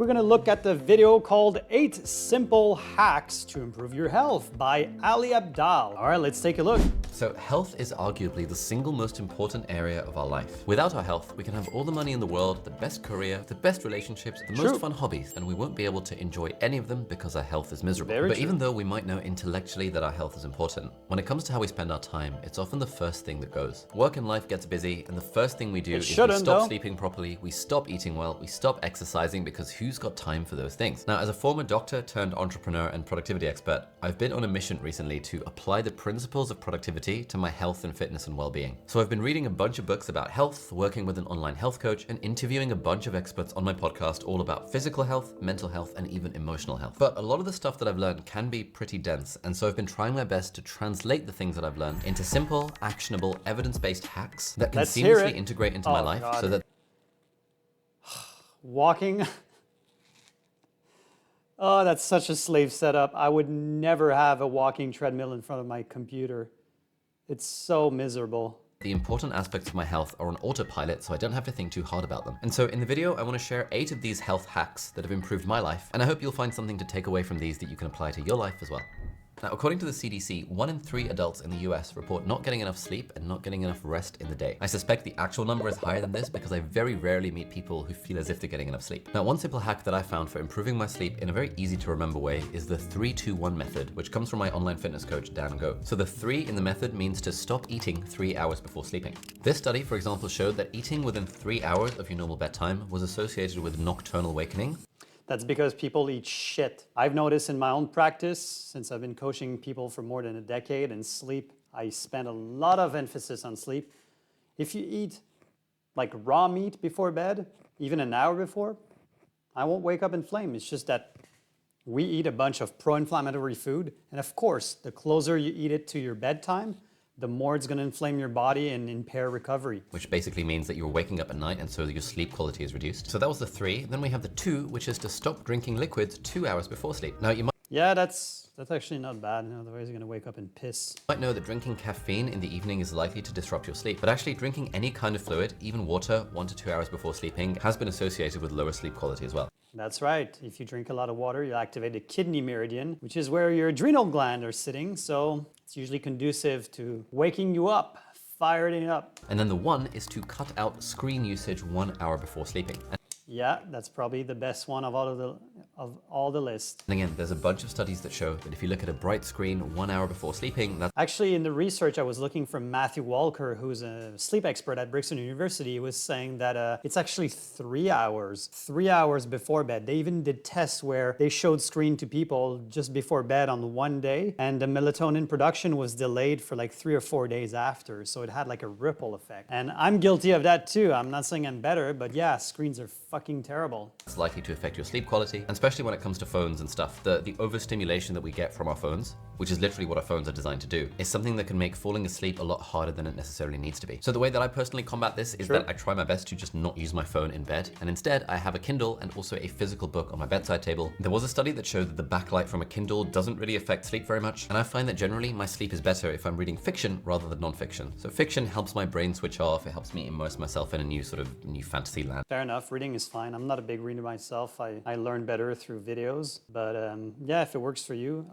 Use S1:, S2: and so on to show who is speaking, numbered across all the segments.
S1: We're gonna look at the video called 8 Simple Hacks to Improve Your Health by Ali Abdaal. All right, let's take a look.
S2: So health is arguably the single most important area of our life. Without our health, we can have all the money in the world, the best career, the best relationships, the most fun hobbies, and we won't be able to enjoy any of them because our health is miserable. But even though we might know intellectually that our health is important, when it comes to how we spend our time, it's often the first thing that goes. Work and life gets busy, and the first thing we do is we stop sleeping properly, we stop eating well, we stop exercising, because who's got time for those things? Now, as a former doctor turned entrepreneur and productivity expert, I've been on a mission recently to apply the principles of productivity to my health and fitness and well-being. So I've been reading a bunch of books about health, working with an online health coach, and interviewing a bunch of experts on my podcast all about physical health, mental health, and even emotional health. But a lot of the stuff that I've learned can be pretty dense, and so I've been trying my best to translate the things that I've learned into simple, actionable, evidence-based hacks that can seamlessly integrate into my life so that
S1: walking. Oh, that's such a slave setup. I would never have a walking treadmill in front of my computer. It's so miserable.
S2: The important aspects of my health are on autopilot, so I don't have to think too hard about them. And so in the video, I want to share 8 of these health hacks that have improved my life, and I hope you'll find something to take away from these that you can apply to your life as well. Now, according to the CDC, 1 in 3 adults in the US report not getting enough sleep and not getting enough rest in the day. I suspect the actual number is higher than this because I very rarely meet people who feel as if they're getting enough sleep. Now, one simple hack that I found for improving my sleep in a very easy to remember way is the 3-2-1 method, which comes from my online fitness coach, Dan Go. So the 3 in the method means to stop eating 3 hours before sleeping. This study, for example, showed that eating within 3 hours of your normal bedtime was associated with nocturnal awakening.
S1: That's because people eat shit. I've noticed in my own practice, since I've been coaching people for more than a decade, and sleep, I spend a lot of emphasis on sleep. If you eat like raw meat before bed, even an hour before, I won't wake up inflamed. It's just that we eat a bunch of pro-inflammatory food. And of course, the closer you eat it to your bedtime, the more it's going to inflame your body and impair recovery. Which
S2: basically means that you're waking up at night and so your sleep quality is reduced. So that was the 3. Then we have the 2, which is to stop drinking liquids 2 hours before sleep. Now you might...
S1: Yeah, that's actually not bad. Otherwise you're going to wake up and piss.
S2: You might know that drinking caffeine in the evening is likely to disrupt your sleep, but actually drinking any kind of fluid, even water, 1 to 2 hours before sleeping has been associated with lower sleep quality as well.
S1: That's right. If you drink a lot of water, you activate the kidney meridian, which is where your adrenal gland are sitting. So it's usually conducive to waking you up, firing it up.
S2: And then the 1 is to cut out screen usage 1 hour before sleeping.
S1: Yeah, that's probably the best one of all the list.
S2: And again, there's a bunch of studies that show that if you look at a bright screen 1 hour before sleeping, that's...
S1: Actually, in the research I was looking from Matthew Walker, who's a sleep expert at Brixton University, was saying that it's actually 3 hours. 3 hours before bed. They even did tests where they showed screen to people just before bed on one day, and the melatonin production was delayed for like 3 or 4 days after. So it had like a ripple effect. And I'm guilty of that too. I'm not saying I'm better, but yeah, screens are fucking terrible.
S2: It's likely to affect your sleep quality, and especially when it comes to phones and stuff. The overstimulation that we get from our phones, which is literally what our phones are designed to do, is something that can make falling asleep a lot harder than it necessarily needs to be. So the way that I personally combat this is that I try my best to just not use my phone in bed, and instead I have a Kindle and also a physical book on my bedside table. There was a study that showed that the backlight from a Kindle doesn't really affect sleep very much, and I find that generally my sleep is better if I'm reading fiction rather than non-fiction. So fiction helps my brain switch off, it helps me immerse myself in a new fantasy land.
S1: Fair enough, reading is fine. I'm not a big reader myself. I learn better through videos, but yeah, if it works for you.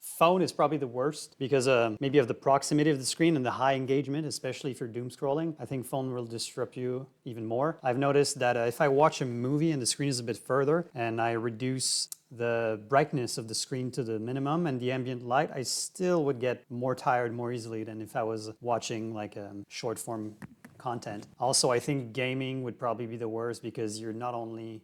S1: Phone is probably the worst because maybe of the proximity of the screen and the high engagement, especially if you're doom scrolling. I think phone will disrupt you even more. I've noticed that if I watch a movie and the screen is a bit further and I reduce the brightness of the screen to the minimum and the ambient light, I still would get more tired more easily than if I was watching like a short form content. Also, I think gaming would probably be the worst because you're not only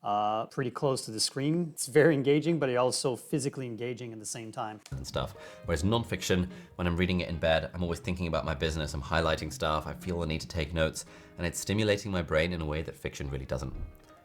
S1: pretty close to the screen, it's very engaging, but you're also physically engaging at the same time.
S2: And stuff. Whereas non-fiction, when I'm reading it in bed, I'm always thinking about my business, I'm highlighting stuff, I feel the need to take notes, and it's stimulating my brain in a way that fiction really doesn't.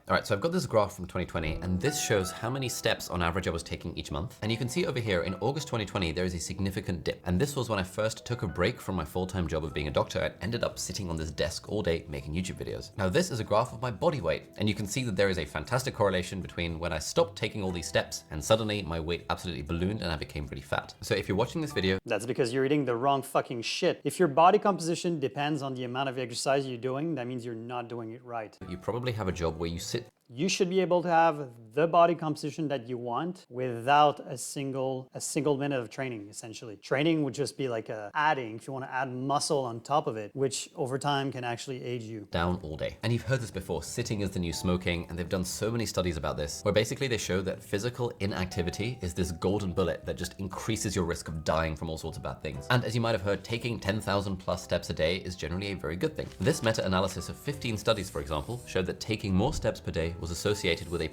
S2: All right, so I've got this graph from 2020, and this shows how many steps on average I was taking each month. And you can see over here in August 2020, there is a significant dip. And this was when I first took a break from my full-time job of being a doctor and ended up sitting on this desk all day making YouTube videos. Now, this is a graph of my body weight, and you can see that there is a fantastic correlation between when I stopped taking all these steps and suddenly my weight absolutely ballooned and I became pretty fat. So if you're watching this video,
S1: that's because you're eating the wrong fucking shit. If your body composition depends on the amount of exercise you're doing, that means you're not doing it right.
S2: You probably have a job where you sit
S1: You should be able to have the body composition that you want without a single minute of training, essentially. Training would just be like adding, if you want to add muscle on top of it, which over time can actually age you.
S2: Down all day. And you've heard this before, sitting is the new smoking, and they've done so many studies about this, where basically they show that physical inactivity is this golden bullet that just increases your risk of dying from all sorts of bad things. And as you might have heard, taking 10,000 plus steps a day is generally a very good thing. This meta-analysis of 15 studies, for example, showed that taking more steps per day was associated with a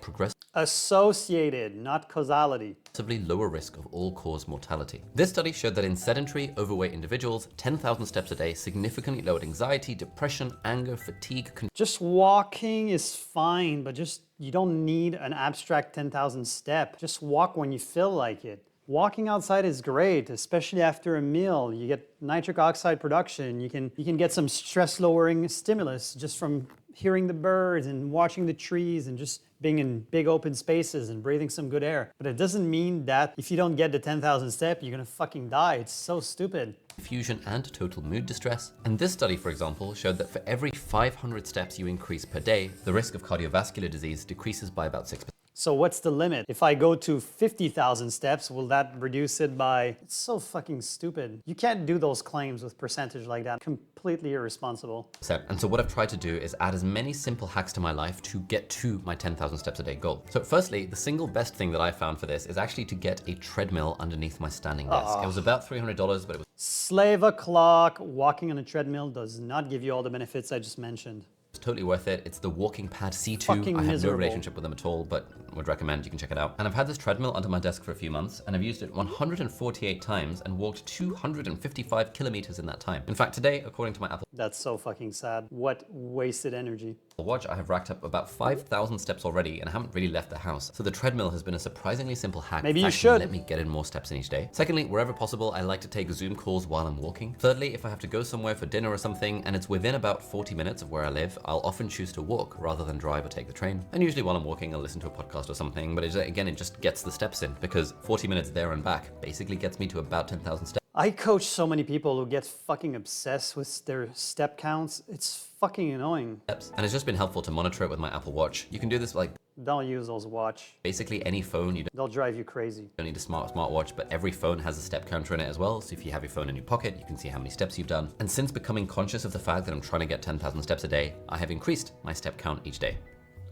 S1: Associated, not causality.
S2: progressively lower risk of all-cause mortality. This study showed that in sedentary, overweight individuals, 10,000 steps a day significantly lowered anxiety, depression, anger, fatigue.
S1: Just walking is fine, but you don't need an abstract 10,000 step. Just walk when you feel like it. Walking outside is great, especially after a meal. You get nitric oxide production. You can get some stress-lowering stimulus just from hearing the birds and watching the trees and just being in big open spaces and breathing some good air. But it doesn't mean that if you don't get the 10,000 step, you're gonna fucking die. It's so stupid.
S2: Confusion and total mood distress. And this study, for example, showed that for every 500 steps you increase per day, the risk of cardiovascular disease decreases by about 6%.
S1: So what's the limit? If I go to 50,000 steps, will that reduce it by... It's so fucking stupid. You can't do those claims with percentage like that. Completely irresponsible.
S2: And so what I've tried to do is add as many simple hacks to my life to get to my 10,000 steps a day goal. So firstly, the single best thing that I found for this is actually to get a treadmill underneath my standing desk. It was about $300, but it was
S1: Slave o'clock. Walking on a treadmill does not give you all the benefits I just mentioned.
S2: totally worth it. It's the Walking Pad C2.
S1: Fucking
S2: I have no
S1: miserable.
S2: relationship with them at all, but would recommend you can check it out. And I've had this treadmill under my desk for a few months, and I've used it 148 times and walked 255 kilometers in that time. In fact, today, according to my Apple
S1: That's so fucking sad. What wasted energy.
S2: Watch, I have racked up about 5,000 steps already and I haven't really left the house. So the treadmill has been a surprisingly simple hack.
S1: Maybe
S2: that
S1: you should.
S2: Let me get in more steps in each day. Secondly, wherever possible, I like to take Zoom calls while I'm walking. Thirdly, if I have to go somewhere for dinner or something and it's within about 40 minutes of where I live, I'll often choose to walk rather than drive or take the train. And usually while I'm walking, I'll listen to a podcast or something, but again, it just gets the steps in because 40 minutes there and back basically gets me to about 10,000 steps.
S1: I coach so many people who get fucking obsessed with their step counts. It's fucking annoying.
S2: And it's just been helpful to monitor it with my Apple Watch. You can do this like
S1: Don't use those watch.
S2: basically any phone. You
S1: They'll drive you crazy.
S2: don't need a smartwatch, but every phone has a step counter in it as well. So if you have your phone in your pocket, you can see how many steps you've done. And since becoming conscious of the fact that I'm trying to get 10,000 steps a day, I have increased my step count each day.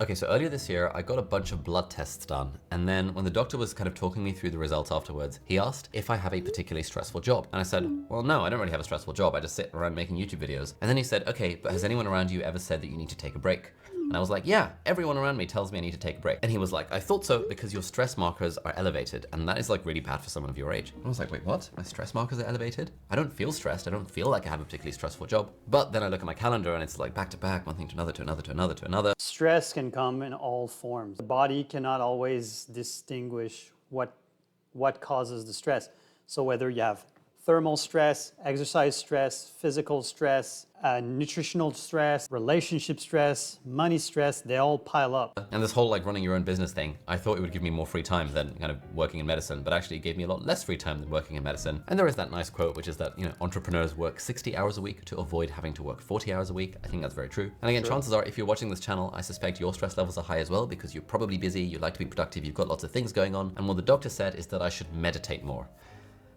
S2: Okay, so earlier this year, I got a bunch of blood tests done. And then when the doctor was kind of talking me through the results afterwards, he asked if I have a particularly stressful job. And I said, well, no, I don't really have a stressful job. I just sit around making YouTube videos. And then he said, okay, but has anyone around you ever said that you need to take a break? And I was like, yeah, everyone around me tells me I need to take a break. And he was like, I thought so because your stress markers are elevated. And that is like really bad for someone of your age. And I was like, wait, what? My stress markers are elevated? I don't feel stressed. I don't feel like I have a particularly stressful job. But then I look at my calendar and it's like back to back, one thing to another, to another, to another, to another.
S1: Stress can come in all forms. The body cannot always distinguish what causes the stress. So whether you have thermal stress, exercise stress, physical stress, nutritional stress, relationship stress, money stress, they all pile up.
S2: And this whole like running your own business thing, I thought it would give me more free time than kind of working in medicine, but actually it gave me a lot less free time than working in medicine. And there is that nice quote, which is that, you know, entrepreneurs work 60 hours a week to avoid having to work 40 hours a week. I think that's very true. And again, chances are if you're watching this channel, I suspect your stress levels are high as well because you're probably busy, you like to be productive, you've got lots of things going on. And what the doctor said is that I should meditate more.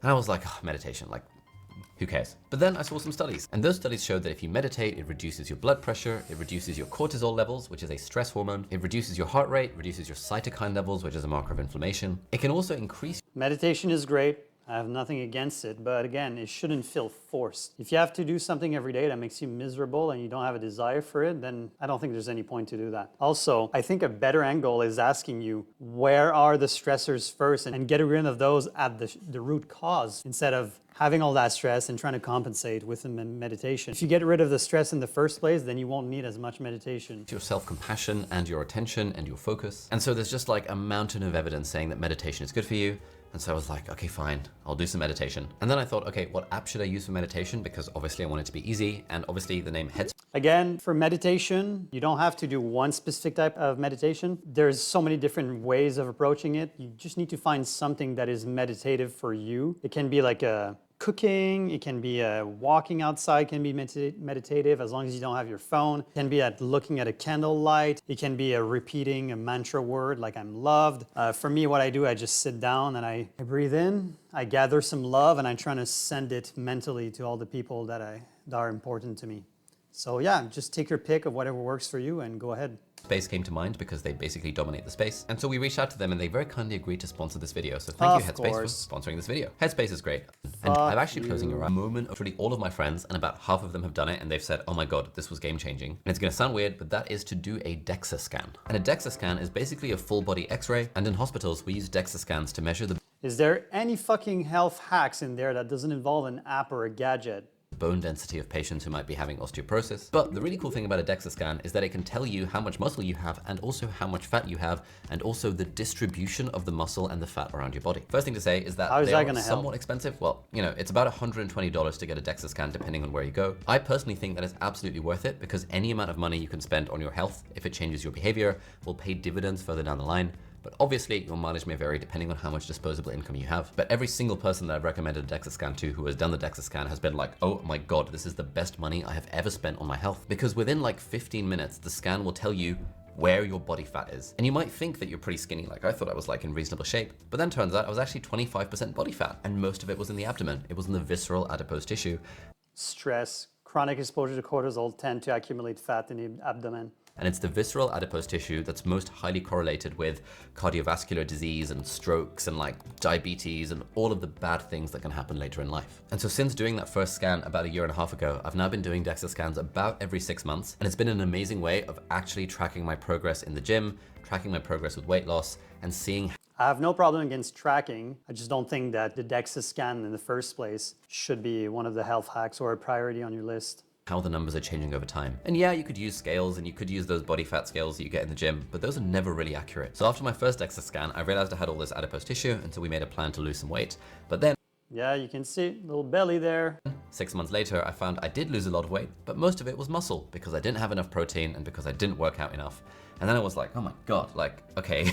S2: And I was like, oh, meditation, like, who cares? But then I saw some studies, and those studies showed that if you meditate, it reduces your blood pressure, it reduces your cortisol levels, which is a stress hormone, it reduces your heart rate, reduces your cytokine levels, which is a marker of inflammation. It can also increase
S1: Meditation is great. I have nothing against it, but again, it shouldn't feel forced. If you have to do something every day that makes you miserable and you don't have a desire for it, then I don't think there's any point to do that. Also, I think a better angle is asking you, where are the stressors first, and get rid of those at the root cause instead of having all that stress and trying to compensate with the meditation. If you get rid of the stress in the first place, then you won't need as much meditation.
S2: your self-compassion and your attention and your focus. And so there's just like a mountain of evidence saying that meditation is good for you. And so I was like, okay, fine, I'll do some meditation. And then I thought, okay, what app should I use for meditation? Because obviously I want it to be easy. And obviously the name Headspace.
S1: Again, for meditation, you don't have to do one specific type of meditation. There's so many different ways of approaching it. You just need to find something that is meditative for you. It can be like a cooking, it can be walking outside, can be meditative as long as you don't have your phone. It can be at looking at a candlelight. It can be repeating a mantra word like I'm loved. For me, what I do, I just sit down and I breathe in, I gather some love, and I'm trying to send it mentally to all the people that are important to me. So yeah, just take your pick of whatever works for you and go ahead.
S2: Space came to mind because they basically dominate the space. And so we reached out to them and they very kindly agreed to sponsor this video. So thank you, Headspace, for sponsoring this video. Headspace is great. And I'm actually closing a moment of really all of my friends, and about half of them have done it, and they've said, oh my God, this was game changing. And it's gonna sound weird, but that is to do a DEXA scan. And a DEXA scan is basically a full body X-ray. And in hospitals, we use DEXA scans to measure the
S1: Is there any fucking health hacks in there that doesn't involve an app or a gadget?
S2: bone density of patients who might be having osteoporosis. But the really cool thing about a DEXA scan is that it can tell you how much muscle you have and also how much fat you have and also the distribution of the muscle and the fat around your body. First thing to say is that they are somewhat expensive. Well, you know, it's about $120 to get a DEXA scan depending on where you go. I personally think that it's absolutely worth it because any amount of money you can spend on your health, if it changes your behavior, will pay dividends further down the line. But obviously, your mileage may vary depending on how much disposable income you have. But every single person that I've recommended a DEXA scan to who has done the DEXA scan has been like, oh my God, this is the best money I have ever spent on my health. Because within like 15 minutes, the scan will tell you where your body fat is. And you might think that you're pretty skinny, like I thought I was like in reasonable shape, but then turns out I was actually 25% body fat, and most of it was in the abdomen. It was in the visceral adipose tissue.
S1: Stress, chronic exposure to cortisol tend to accumulate fat in the abdomen.
S2: And it's the visceral adipose tissue that's most highly correlated with cardiovascular disease and strokes and like diabetes and all of the bad things that can happen later in life. And so since doing that first scan about a year and a half ago, I've now been doing DEXA scans about every 6 months. And it's been an amazing way of actually tracking my progress in the gym, tracking my progress with weight loss, and seeing.
S1: I have no problem against tracking. I just don't think that the DEXA scan in the first place should be one of the health hacks or a priority on your list.
S2: How the numbers are changing over time. And yeah, you could use scales and you could use those body fat scales that you get in the gym, but those are never really accurate. So after my first DEXA scan, I realized I had all this adipose tissue, and so we made a plan to lose some weight. But then,
S1: yeah, you can see little belly there.
S2: 6 months later, I found I did lose a lot of weight, but most of it was muscle because I didn't have enough protein and because I didn't work out enough. And then I was like, oh my God, like, okay,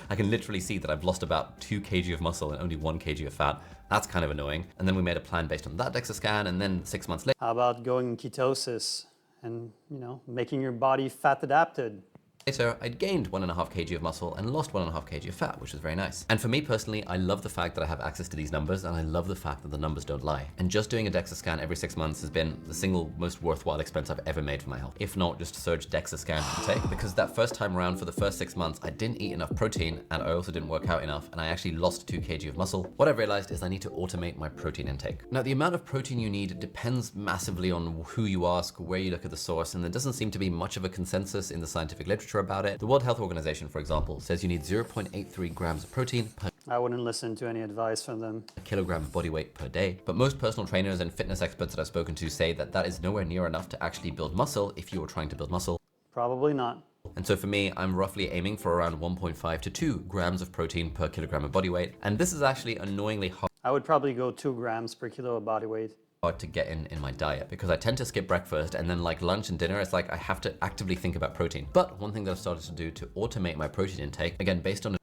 S2: I can literally see that I've lost about 2 kg of muscle and only 1 kg of fat. That's kind of annoying. And then we made a plan based on that DEXA scan, and then 6 months later.
S1: How about going in ketosis and, you know, making your body fat adapted?
S2: Later, I'd gained 1.5 kg of muscle and lost 1.5 kg of fat, which was very nice. And for me personally, I love the fact that I have access to these numbers, and I love the fact that the numbers don't lie. And just doing a DEXA scan every 6 months has been the single most worthwhile expense I've ever made for my health. If not, just surge DEXA scan intake. Because that first time around for the first 6 months, I didn't eat enough protein, and I also didn't work out enough, and I actually lost 2 kg of muscle. What I've realized is I need to automate my protein intake. Now, the amount of protein you need depends massively on who you ask, where you look at the source, and there doesn't seem to be much of a consensus in the scientific literature about it. The World Health Organization, for example, says you need 0.83 grams of protein per
S1: I wouldn't listen to any advice from them.
S2: kilogram of body weight per day. But most personal trainers and fitness experts that I've spoken to say that that is nowhere near enough to actually build muscle if you are trying to build muscle.
S1: Probably not.
S2: And so for me, I'm roughly aiming for around 1.5 to 2 grams of protein per kilogram of body weight. And this is actually annoyingly hard
S1: I would probably go 2 grams per kilo of body weight.
S2: to get in my diet because I tend to skip breakfast, and then like lunch and dinner, it's like I have to actively think about protein. But one thing that I've started to do to automate my protein intake, again, based on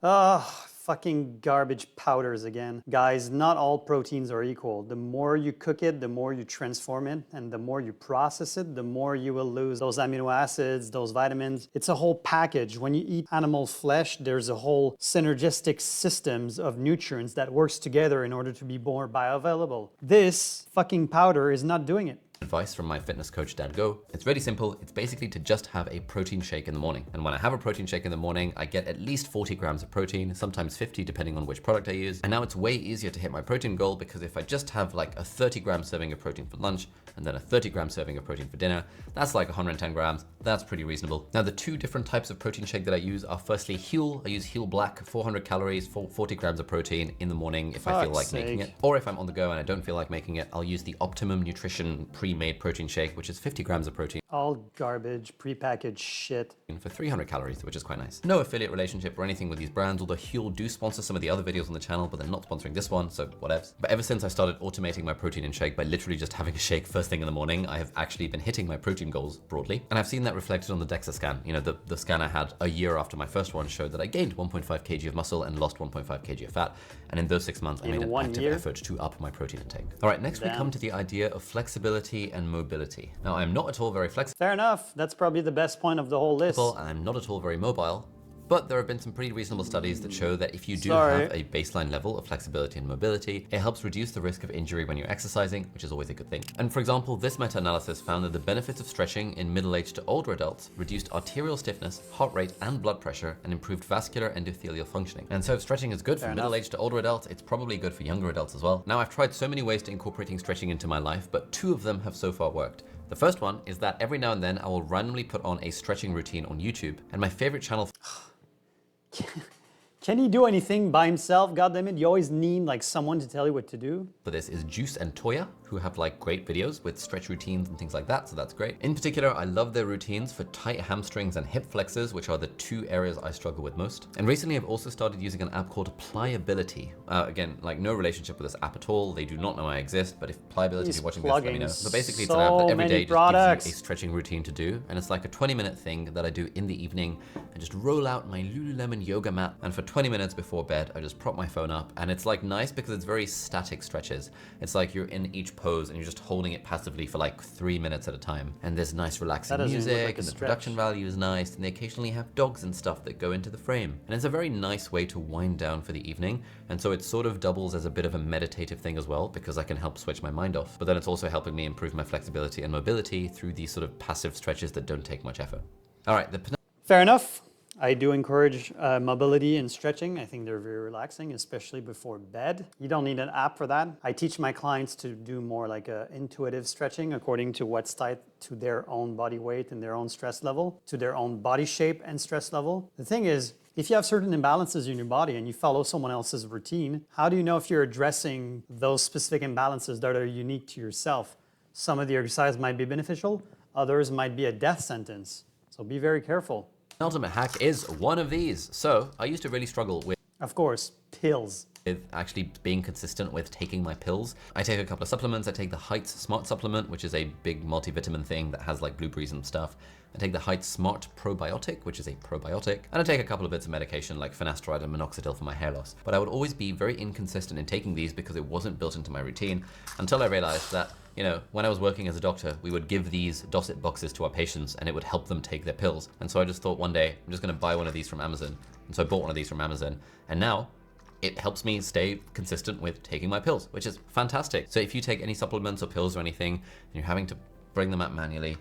S1: Fucking garbage powders again. Guys, not all proteins are equal. The more you cook it, the more you transform it, and the more you process it, the more you will lose those amino acids, those vitamins. It's a whole package. When you eat animal flesh, there's a whole synergistic systems of nutrients that works together in order to be more bioavailable. This fucking powder is not doing it.
S2: advice from my fitness coach, Dad Go. It's really simple. It's basically to just have a protein shake in the morning. And when I have a protein shake in the morning, I get at least 40 grams of protein, sometimes 50, depending on which product I use. And now it's way easier to hit my protein goal because if I just have like a 30-gram serving of protein for lunch and then a 30-gram serving of protein for dinner, that's like 110 grams. That's pretty reasonable. Now, the 2 different types of protein shake that I use are firstly Huel. I use Huel Black, 400 calories, 40 grams of protein in the morning if I feel like making it. Or if I'm on the go and I don't feel like making it, I'll use the Optimum Nutrition pre-made protein shake, which is 50 grams of protein
S1: All garbage, prepackaged shit.
S2: for 300 calories, which is quite nice. No affiliate relationship or anything with these brands, although Huel do sponsor some of the other videos on the channel, but they're not sponsoring this one, so whatevs. But ever since I started automating my protein intake by literally just having a shake first thing in the morning, I have actually been hitting my protein goals broadly. And I've seen that reflected on the DEXA scan. You know, the scan I had a year after my first one showed that I gained 1.5 kg of muscle and lost 1.5 kg of fat. And in those 6 months, I made an active effort to up my protein intake. All right, next we come to the idea of flexibility and mobility. Now, I'm not at all very flexible.
S1: Fair enough. That's probably the best point of the whole list.
S2: And I'm not at all very mobile. But there have been some pretty reasonable studies that show that if you do have a baseline level of flexibility and mobility, it helps reduce the risk of injury when you're exercising, which is always a good thing. And for example, this meta-analysis found that the benefits of stretching in middle-aged to older adults reduced arterial stiffness, heart rate, and blood pressure, and improved vascular endothelial functioning. And so if stretching is good for middle-aged to older adults, it's probably good for younger adults as well. Now, I've tried so many ways to incorporating stretching into my life, but 2 of them have so far worked. The first one is that every now and then I will randomly put on a stretching routine on YouTube, and my favorite channel
S1: Can he do anything by himself? God damn it, you always need like someone to tell you what to do.
S2: for this is Juice and Toya, who have like great videos with stretch routines and things like that, so that's great. In particular, I love their routines for tight hamstrings and hip flexors, which are the 2 areas I struggle with most. And recently I've also started using an app called Pliability. Again, like no relationship with this app at all. They do not know I exist, but if Pliability is watching this, let me know. But basically it's an app that every day just gives you a stretching routine to do. And it's like a 20-minute thing that I do in the evening. I just roll out my Lululemon yoga mat, and for 20 minutes before bed, I just prop my phone up. And it's like nice because it's very static stretches. It's like you're in each pose and you're just holding it passively for like 3 minutes at a time. And there's nice relaxing music, and the production value is nice, and they occasionally have dogs and stuff that go into the frame. And it's a very nice way to wind down for the evening. And so it sort of doubles as a bit of a meditative thing as well, because I can help switch my mind off. But then it's also helping me improve my flexibility and mobility through these sort of passive stretches that don't take much effort. All right,
S1: Fair enough. I do encourage mobility and stretching. I think they're very relaxing, especially before bed. You don't need an app for that. I teach my clients to do more like intuitive stretching according to what's tied to their own body weight and their own stress level, to their own body shape and stress level. The thing is, if you have certain imbalances in your body and you follow someone else's routine, how do you know if you're addressing those specific imbalances that are unique to yourself? Some of the exercise might be beneficial, others might be a death sentence. So be very careful.
S2: ultimate hack is one of these. So I used to really struggle with,
S1: of course, pills.
S2: With actually being consistent with taking my pills. I take a couple of supplements. I take the Heights Smart supplement, which is a big multivitamin thing that has like blueberries and stuff. I take the Heights Smart probiotic, which is a probiotic. And I take a couple of bits of medication like finasteride and minoxidil for my hair loss. But I would always be very inconsistent in taking these because it wasn't built into my routine until I realized that, you know, when I was working as a doctor, we would give these Dosset boxes to our patients and it would help them take their pills. And so I just thought one day, I'm just gonna buy one of these from Amazon. And so I bought one of these from Amazon. And now it helps me stay consistent with taking my pills, which is fantastic. So if you take any supplements or pills or anything, and you're having to bring them up manually,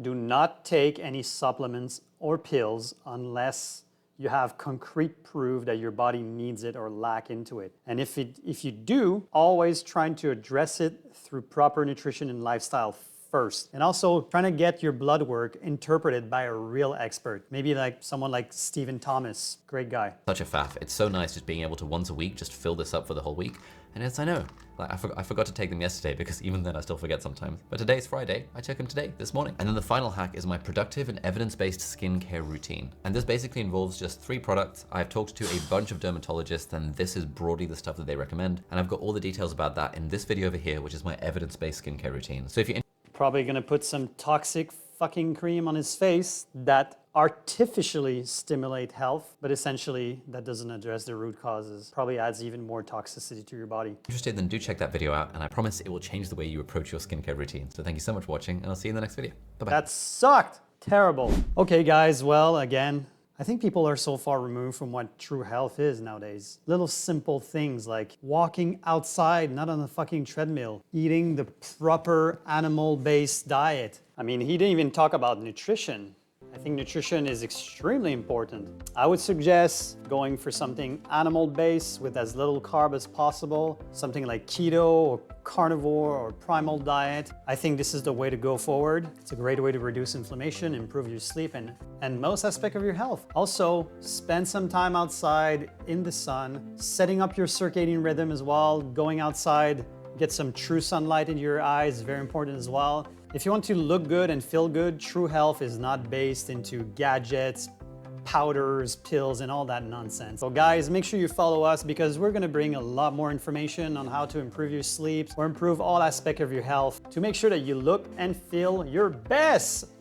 S1: do not take any supplements or pills unless you have concrete proof that your body needs it or lack into it. And if you do, always trying to address it through proper nutrition and lifestyle first. And also trying to get your blood work interpreted by a real expert. Maybe like someone like Stephen Thomas, great guy.
S2: Such a faff. It's so nice just being able to once a week just fill this up for the whole week. And as I know, like I forgot to take them yesterday because even then I still forget sometimes. But today's Friday, I took them today, this morning. And then the final hack is my productive and evidence-based skincare routine. And this basically involves just 3 products. I've talked to a bunch of dermatologists and this is broadly the stuff that they recommend. And I've got all the details about that in this video over here, which is my evidence-based skincare routine. So if you're
S1: probably gonna put some toxic fucking cream on his face that artificially stimulate health, but essentially that doesn't address the root causes. Probably adds even more toxicity to your body.
S2: interested, then do check that video out, and I promise it will change the way you approach your skincare routine. So thank you so much for watching, and I'll see you in the next video. Bye-bye.
S1: That sucked. Terrible. Okay, guys, well, again, I think people are so far removed from what true health is nowadays. Little simple things like walking outside, not on a fucking treadmill, eating the proper animal-based diet. I mean, he didn't even talk about nutrition. I think nutrition is extremely important. I would suggest going for something animal-based with as little carb as possible, something like keto or carnivore or primal diet. I think this is the way to go forward. It's a great way to reduce inflammation, improve your sleep, and most aspect of your health. Also, spend some time outside in the sun, setting up your circadian rhythm as well, going outside Get some true sunlight in your eyes, very important as well. If you want to look good and feel good, true health is not based into gadgets, powders, pills, and all that nonsense. So guys, make sure you follow us because we're gonna bring a lot more information on how to improve your sleep or improve all aspects of your health to make sure that you look and feel your best.